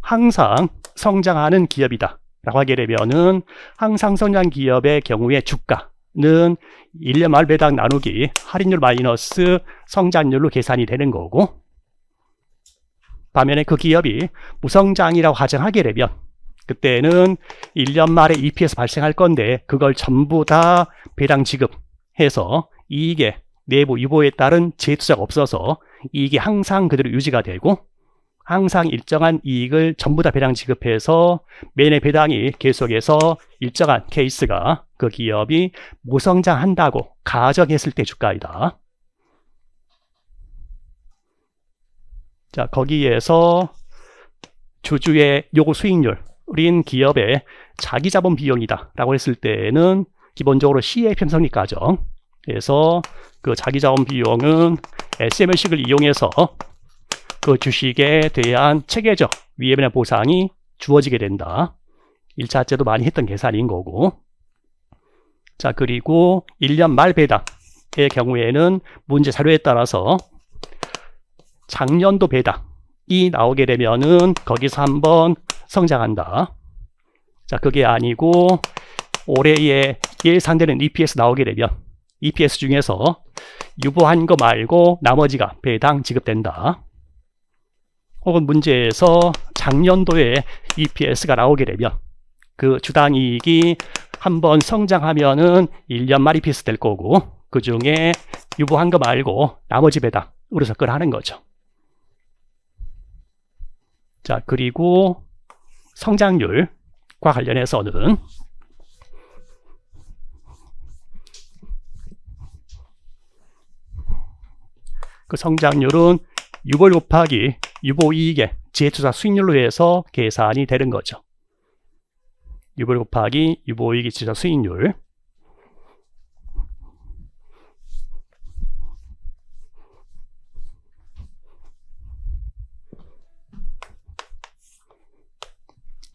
항상 성장하는 기업이다 라고 하게 되면은 항상 성장 기업의 경우에 주가는 1년 말 배당 나누기 할인율 마이너스 성장률로 계산이 되는 거고, 반면에 그 기업이 무성장이라고 가정하게 되면 그때는 1년 말에 EPS 발생할 건데 그걸 전부 다 배당 지급해서 이익의 내부 유보에 따른 재투자가 없어서 이익이 항상 그대로 유지가 되고, 항상 일정한 이익을 전부 다 배당 지급해서 매년 배당이 계속해서 일정한 케이스가 그 기업이 무성장한다고 가정했을 때 주가이다. 자, 거기에서 주주의 요구 수익률인 기업의 자기자본 비용이다 라고 했을 때는 기본적으로 CAPM 성립 과정, 그래서 그 자기자본 비용은 SML식을 이용해서 그 주식에 대한 체계적 위험이나 보상이 주어지게 된다. 1차 때도 많이 했던 계산인 거고. 자, 그리고 1년 말 배당의 경우에는 문제 자료에 따라서 작년도 배당이 나오게 되면은 거기서 한번 성장한다. 자, 그게 아니고 올해의 예상되는 EPS 나오게 되면 EPS 중에서 유보한 거 말고 나머지가 배당 지급된다. 혹은 문제에서 작년도에 EPS가 나오게 되면 그 주당 이익이 한번 성장하면은 1년 말 EPS 될 거고, 그 중에 유보한 거 말고 나머지 배당으로 접근하는 거죠. 자, 그리고 성장률과 관련해서는 그 성장률은 유볼 곱하기 유보이익의 재투자 수익률로 해서 계산이 되는 거죠. 유볼 곱하기 유보이익의 재투자 수익률.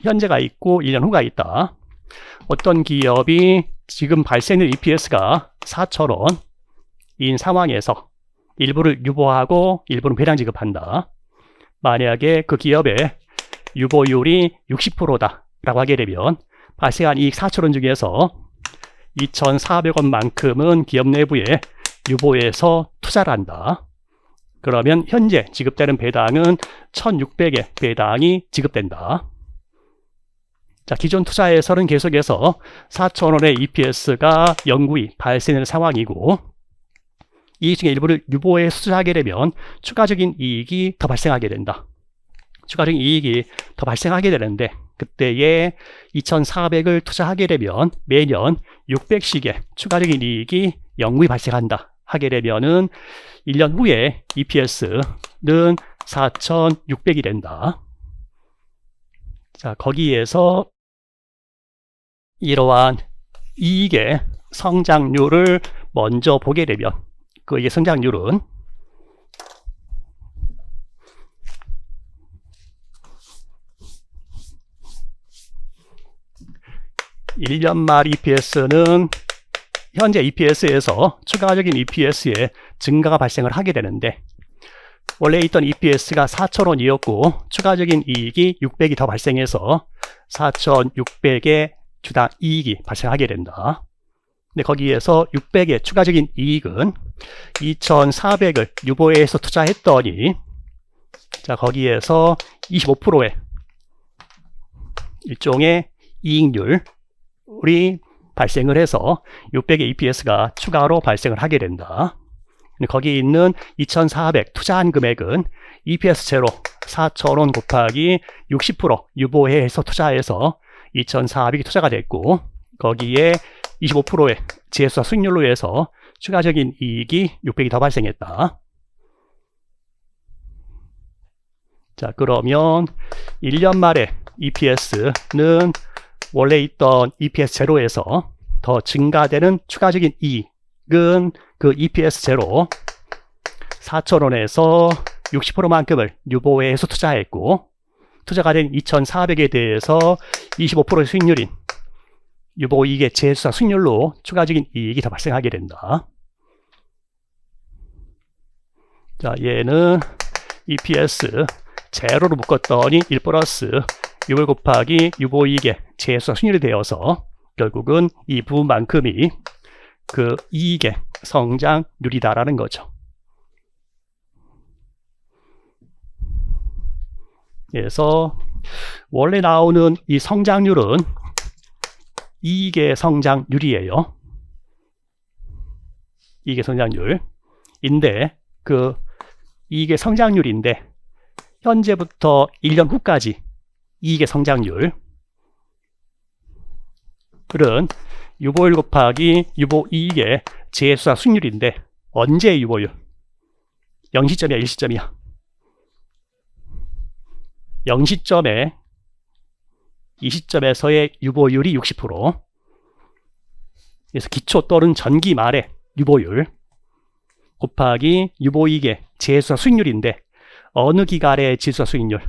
현재가 있고 1년 후가 있다. 어떤 기업이 지금 발생된 EPS가 4,000원인 상황에서 일부를 유보하고 일부는 배당 지급한다. 만약에 그 기업의 유보율이 60%다 라고 하게 되면 발생한 이익 4,000원 중에서 2,400원만큼은 기업 내부에 유보해서 투자를 한다. 그러면 현재 지급되는 배당은 1,600의 배당이 지급된다. 자, 기존 투자에서는 계속해서 4,000원의 EPS가 영구히 발생하는 상황이고, 이익 중에 일부를 유보에 투자하게 되면 추가적인 이익이 더 발생하게 된다. 추가적인 이익이 더 발생하게 되는데 그때에 2,400을 투자하게 되면 매년 600씩의 추가적인 이익이 영구히 발생한다 하게 되면은 1년 후에 EPS는 4,600이 된다. 자, 거기에서 이러한 이익의 성장률을 먼저 보게 되면 그의 성장률은 1년 말 EPS는 현재 EPS에서 추가적인 EPS의 증가가 발생을 하게 되는데, 원래 있던 EPS가 4,000원이었고 추가적인 이익이 600이 더 발생해서 4,600의 주당 이익이 발생하게 된다. 근데 거기에서 600의 추가적인 이익은 2,400을 유보해서 투자했더니, 자, 거기에서 25%의 일종의 이익률이 발생을 해서 600의 EPS가 추가로 발생을 하게 된다. 근데 거기에 있는 2,400 투자한 금액은 EPS 제로 4,000원 곱하기 60% 유보해서 투자해서 2,400이 투자가 됐고, 거기에 25%의 재수사 수익률로 해서 추가적인 이익이 600이 더 발생했다. 자, 그러면 1년 말에 EPS는 원래 있던 EPS 제로에서 더 증가되는 추가적인 이익은 그 EPS 제로 4,000원에서 60%만큼을 유보해서 투자했고, 투자가 된 2,400에 대해서 25% 수익률인 유보이익의 재수사 수익률로 추가적인 이익이 더 발생하게 된다. 자, 얘는 EPS 제로로 묶었더니 1 플러스 유볼 곱하기 유보이익의 재수사 수익률이 되어서 결국은 이 부분만큼이 그 이익의 성장률이다라는 거죠. 그래서 원래 나오는 이 성장률은 이익의 성장률이에요. 이익의 성장률인데 그 이익의 성장률인데 현재부터 1년 후까지 이익의 성장률은 유보율 곱하기 유보이익의 재수사 수익률인데 언제의 유보율? 0시점이야 1시점이야? 0시점에 이 시점에서의 유보율이 60%. 그래서 기초 또는 전기 말의 유보율 곱하기 유보이익의 재수사 수익률인데 어느 기간의 재수사 수익률?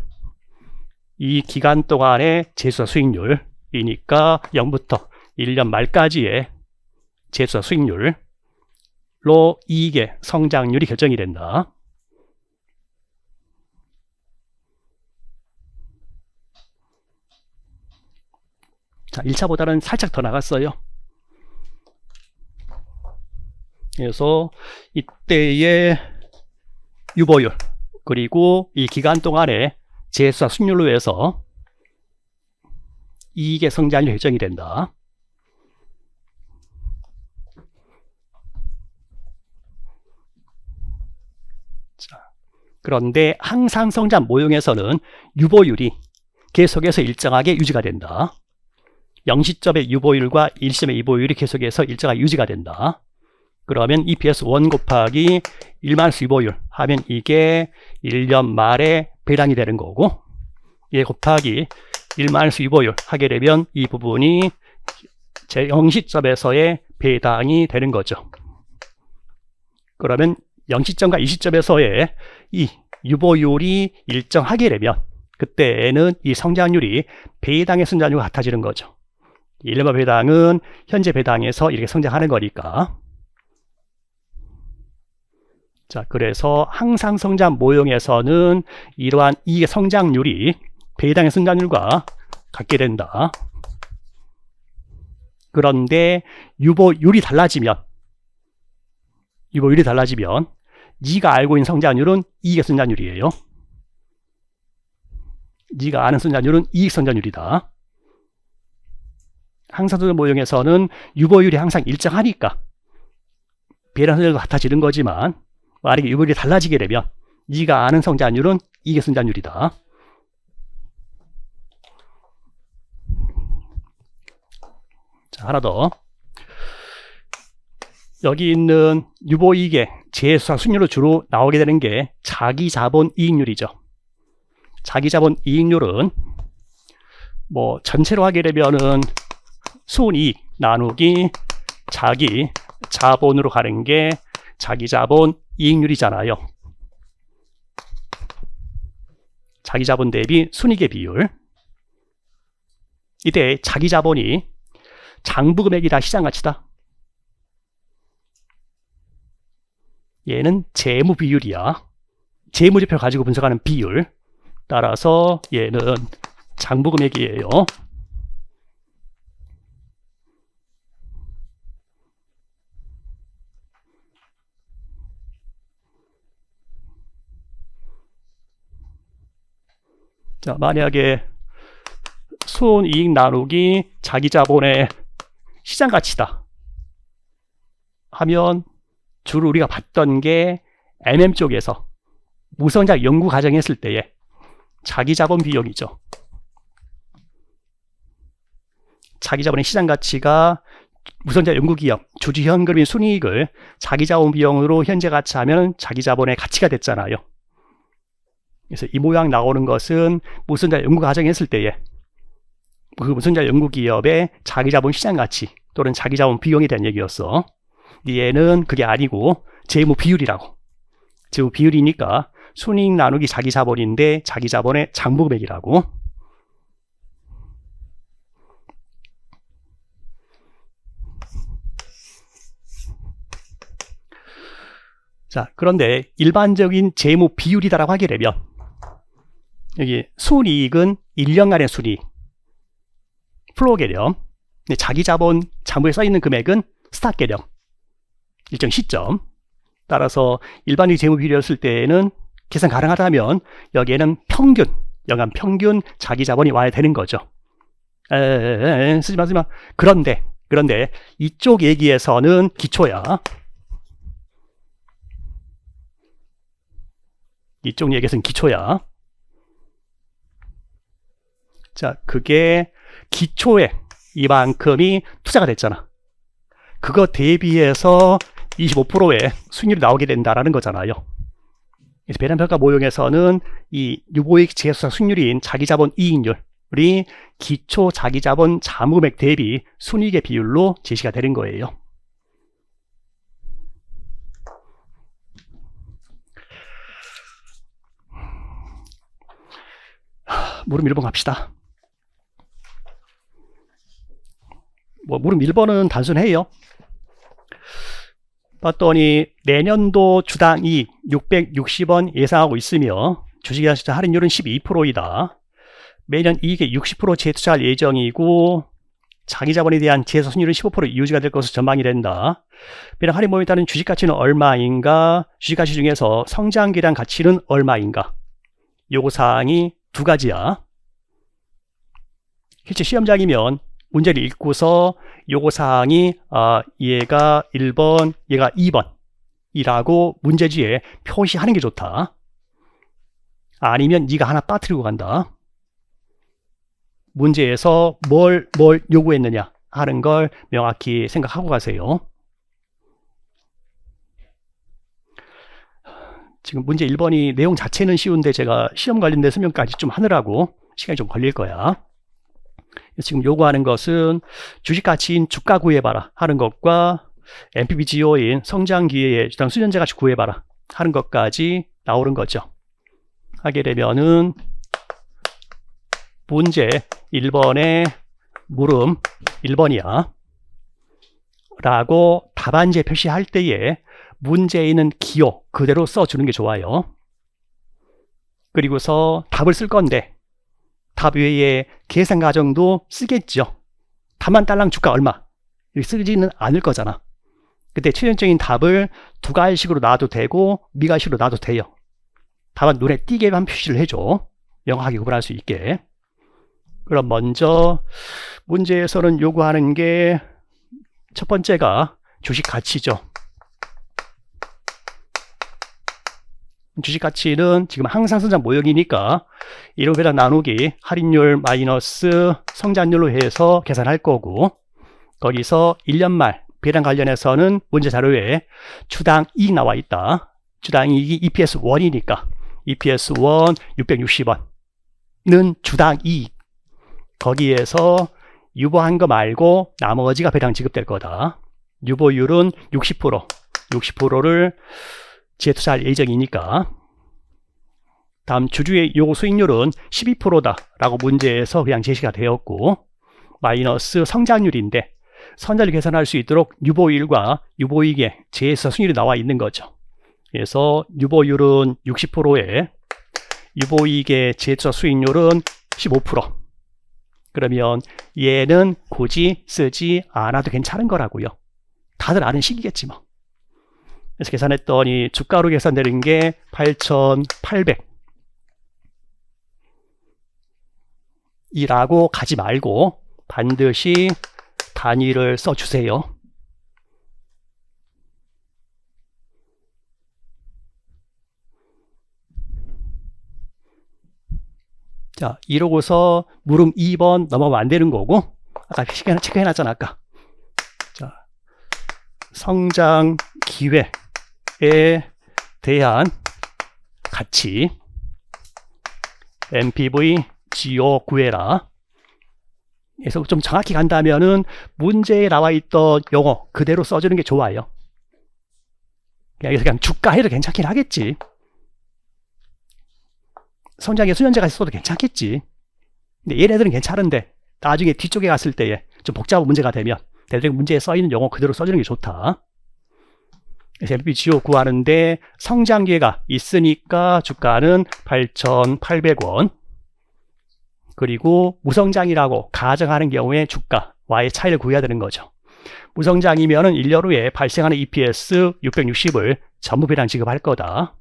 이 기간 동안의 재수사 수익률이니까 0부터 1년 말까지의 재수사 수익률로 이익의 성장률이 결정이 된다. 자, 1차보다는 살짝 더 나갔어요. 그래서 이때의 유보율 그리고 이 기간 동안의 재수사 수익률로 해서 이익의 성장률이 결정이 된다. 자, 그런데 항상 성장 모형에서는 유보율이 계속해서 일정하게 유지가 된다. 0시점의 유보율과 1시점의 유보율이 계속해서 일정하게 유지가 된다. 그러면 EPS 1 곱하기 1마이너스 유보율 하면 이게 1년 말에 배당이 되는 거고, 얘 곱하기 1마이너스 유보율 하게 되면 이 부분이 제 0시점에서의 배당이 되는 거죠. 그러면 0시점과 2시점에서의 이 유보율이 일정하게 되면 그때는 이 성장률이 배당의 성장률과 같아지는 거죠. 1년마 배당은 현재 배당에서 이렇게 성장하는 거니까. 자, 그래서 항상 성장 모형에서는 이러한 이익의 성장률이 배당의 성장률과 같게 된다. 그런데 유보율이 달라지면 네가 알고 있는 성장률은 이익의 성장률이에요. 네가 아는 성장률은 이익 성장률이다. 항상 성장 모형에서는 유보율이 항상 일정하니까 배당 성장률과 같아지는 거지만 만약에 유보율이 달라지게 되면 네가 아는 성장률은 이익의 성장률이다. 자, 하나 더. 여기 있는 유보이익의 재수사 수익률로 주로 나오게 되는 게 자기자본 이익률이죠. 자기자본 이익률은 뭐 전체로 하게 되면은 순이익 나누기 자기 자본으로 가는 게 자기자본 이익률이잖아요. 자기자본 대비 순이익의 비율. 이때 자기자본이 장부금액이다 시장가치다. 얘는 재무 비율이야. 재무지표 가지고 분석하는 비율. 따라서 얘는 장부금액이에요. 자, 만약에 순이익 나누기 자기자본의 시장가치다 하면 주로 우리가 봤던 게 MM 쪽에서 무성장 연구 과정 했을 때의 자기자본 비용이죠. 자기자본의 시장가치가 무성장 연구기업 주주현금인 순이익을 자기자본 비용으로 현재 가치하면 자기자본의 가치가 됐잖아요. 그래서 이 모양 나오는 것은 무성장 연구 과정 했을 때의 그 무성장 연구기업의 자기자본 시장가치 또는 자기자본 비용에 대한 얘기였어. 얘는 그게 아니고 재무 비율이라고. 재무 비율이니까 순이익 나누기 자기 자본인데 자기 자본의 장부금액이라고. 자, 그런데 일반적인 재무 비율이다라고 하게 되면 여기 순이익은 1년간의 순이익, 플로우 개념, 자기 자본 장부에 써 있는 금액은 스탑 개념, 일정 시점. 따라서 일반적인 재무 비율이었을 때에는 계산 가능하다면 여기에는 평균, 연간 평균 자기 자본이 와야 되는 거죠. 쓰지 마. 그런데 이쪽 얘기에서는 기초야. 이쪽 얘기에서는 기초야. 자, 그게 기초에 이만큼이 투자가 됐잖아. 그거 대비해서 25%의 수익률이 나오게 된다라는 거잖아요. 그래서 배당평가 모형에서는 이 유보이익 재수사 수익률인 자기자본 이익률이 기초 자기자본 자금액 대비 순이익의 비율로 제시가 되는 거예요. 물음 1번 갑시다. 물음 1번은 단순해요. 봤더니 내년도 주당 이익 660원 예상하고 있으며 주식이나 시장 할인율은 12%이다. 매년 이익의 60% 재투자할 예정이고 자기 자본에 대한 재수 수익률은 15% 유지가 될 것으로 전망이 된다. 매년 할인 모임에 따른 주식 가치는 얼마인가? 주식 가치 중에서 성장 계량 가치는 얼마인가? 요거 사항이 두 가지야. 실제 시험장이면 문제를 읽고서 요거 사항이 얘가 1번, 얘가 2번이라고 문제지에 표시하는 게 좋다. 아니면 네가 하나 빠뜨리고 간다. 문제에서 뭘 요구했느냐 하는 걸 명확히 생각하고 가세요. 지금 문제 1번이 내용 자체는 쉬운데 제가 시험 관련된 설명까지 좀 하느라고 시간이 좀 걸릴 거야. 지금 요구하는 것은 주식 가치인 주가 구해봐라 하는 것과 NPV 지효인 성장 기회의 주당 수년제 가치 구해봐라 하는 것까지 나오는 거죠. 하게 되면은 문제 1번에 물음 1번이야 라고 답안지에 표시할 때에 문제에 있는 기호 그대로 써주는 게 좋아요. 그리고서 답을 쓸 건데 답 외에 계산 과정도 쓰겠죠. 답만 딸랑 주가 얼마 이렇게 쓰지는 않을 거잖아. 그때 최종적인 답을 두 가지식으로 놔도 되고 미가식으로 놔도 돼요. 답은 눈에 띄게만 표시를 해줘. 명확하게 구분할 수 있게. 그럼 먼저 문제에서는 요구하는 게 첫 번째가 주식 가치죠. 주식 가치는 지금 항상 성장 모형이니까 1호 배당 나누기 할인율 마이너스 성장률로 해서 계산할 거고, 거기서 1년 말 배당 관련해서는 문제 자료에 주당 이익 나와 있다. 주당 이익이 EPS 1이니까 EPS 1 660원은 주당 이익. 거기에서 유보한 거 말고 나머지가 배당 지급될 거다. 유보율은 60%를 재투자할 예정이니까. 다음 주주의 요구 수익률은 12%다 라고 문제에서 그냥 제시가 되었고, 마이너스 성장률인데 성장률 계산할 수 있도록 유보율과 유보이익의 재투자 수익률이 나와 있는 거죠. 그래서 유보율은 60%에 유보이익의 재투자 수익률은 15%. 그러면 얘는 굳이 쓰지 않아도 괜찮은 거라고요. 다들 아는 식이겠지 뭐. 그래서 계산했더니 주가로 계산되는 게 8,800 이라고 가지 말고 반드시 단위를 써주세요. 자, 이러고서 물음 2번 넘어가면 안 되는 거고, 아까 시간 체크해놨잖아, 아까. 자, 성장 기회에 대한 가치, NPV 지효 구해라. 그래서 좀 정확히 간다면은 문제에 나와 있던 용어 그대로 써주는 게 좋아요. 그래서 그냥 주가 해도 괜찮긴 하겠지. 성장기 수연제가 있어도 괜찮겠지. 근데 얘네들은 괜찮은데 나중에 뒤쪽에 갔을 때에 좀 복잡한 문제가 되면 대략 문제에 써있는 용어 그대로 써주는 게 좋다. 그래서 LPGO 구하는데 성장기회가 있으니까 주가는 8,800원. 그리고 무성장이라고 가정하는 경우에 주가와의 차이를 구해야 되는 거죠. 무성장이면은 1년 후에 발생하는 EPS 660을 전부 배당 지급할 거다.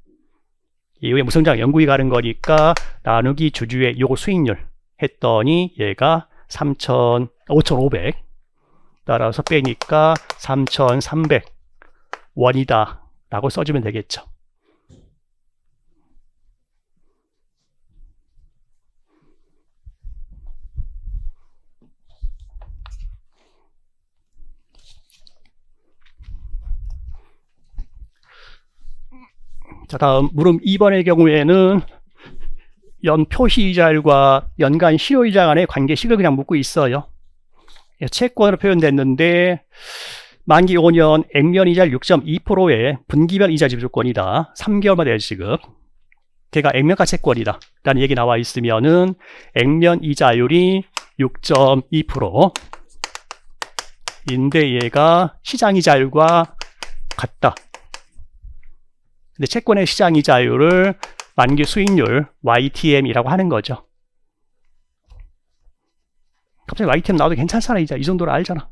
이후에 무성장 연구비 가는 거니까 나누기 주주의 요구 수익률 했더니 얘가 5,500 따라서 빼니까 3,300원이다 라고 써주면 되겠죠. 자, 다음 물음 2번의 경우에는 연 표시이자율과 연간 실효이자 간의 관계식을 그냥 묻고 있어요. 채권으로 표현됐는데 만기 5년 액면이자율 6.2%의 분기별 이자 지급 조건이다. 3개월마다 지급. 걔가 액면가 채권이다 라는 얘기 나와 있으면은 액면 이자율이 6.2% 인데 얘가 시장 이자율과 같다. 근데 채권의 시장 이자율을 만기 수익률 YTM이라고 하는 거죠. 갑자기 YTM 나와도 괜찮잖아. 이자 이 정도로 알잖아.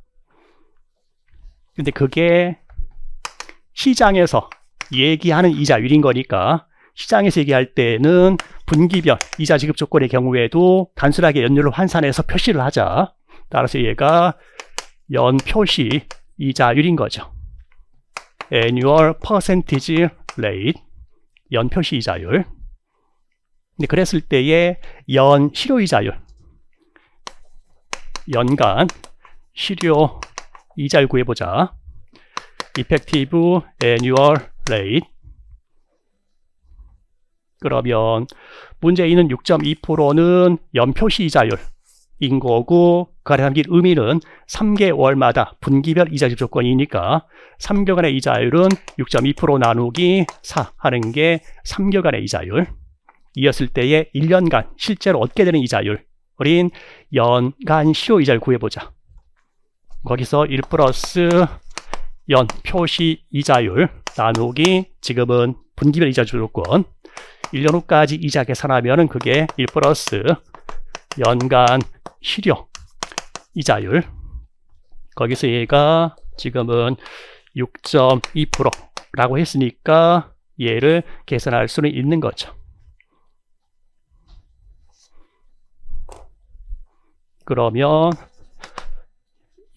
근데 그게 시장에서 얘기하는 이자율인 거니까 시장에서 얘기할 때는 분기별 이자 지급 조건의 경우에도 단순하게 연율로 환산해서 표시를 하자. 따라서 얘가 연 표시 이자율인 거죠. Annual Percentage Rate, 연 표시 이자율. 근데 그랬을 때의 연 실효 이자율, 연간 실효 이자율 구해보자. Effective Annual Rate. 그러면 문제에 있는 6.2%는 연 표시 이자율인 거고, 그 안에 담긴 의미는 3개월마다 분기별 이자 지급 조건이니까 3개월간의 이자율은 6.2% 나누기 4 하는 게 3개월간의 이자율. 이었을 때의 1년간 실제로 얻게 되는 이자율, 우린 연간 실효 이자를 구해보자. 거기서 1 플러스 연 표시 이자율 나누기 지금은 분기별 이자 조건 1년 후까지 이자 계산하면은 그게 1 플러스 연간 실효 이자율. 거기서 얘가 지금은 6.2%라고 했으니까 얘를 계산할 수는 있는 거죠. 그러면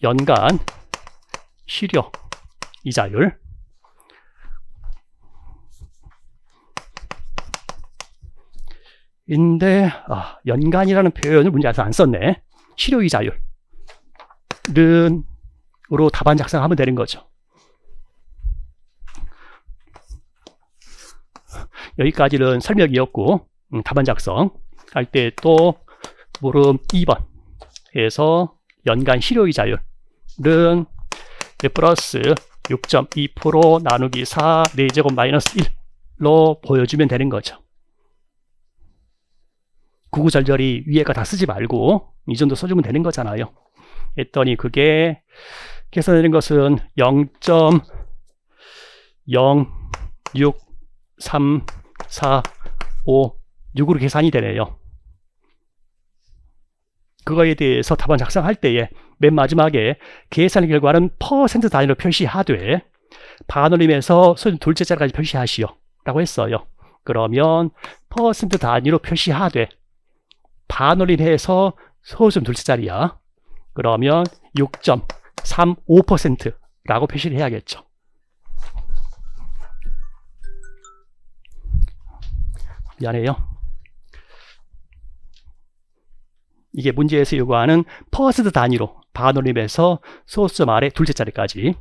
연간 실효 이자율 인데 연간이라는 표현을 문제에서 안 썼네. 실효 이자율 으로 답안 작성하면 되는 거죠. 여기까지는 설명이었고 답안 작성 할 때 또 물음 2번에서 연간 실효이자율은 1 플러스 6.2% 나누기 4 4제곱 마이너스 1로 보여주면 되는 거죠. 구구절절히 위에가 다 쓰지 말고 이 정도 써주면 되는 거잖아요. 했더니 그게 계산되는 것은 0.06345 계산이 되네요. 그거에 대해서 답안 작성할 때에 맨 마지막에 계산 결과는 퍼센트 단위로 표시하되 반올림에서 소수점 둘째 자리까지 표시하시오 라고 했어요. 그러면 퍼센트 단위로 표시하되 반올림해서 소수점 둘째 자리야. 그러면 6.35%라고 표시를 해야겠죠. 미안해요. 이게 문제에서 요구하는 퍼센트 단위로 반올림해서 소수점 아래 둘째 자리까지.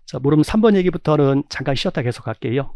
자, 물음 3번 얘기부터는 잠깐 쉬었다 계속 할게요.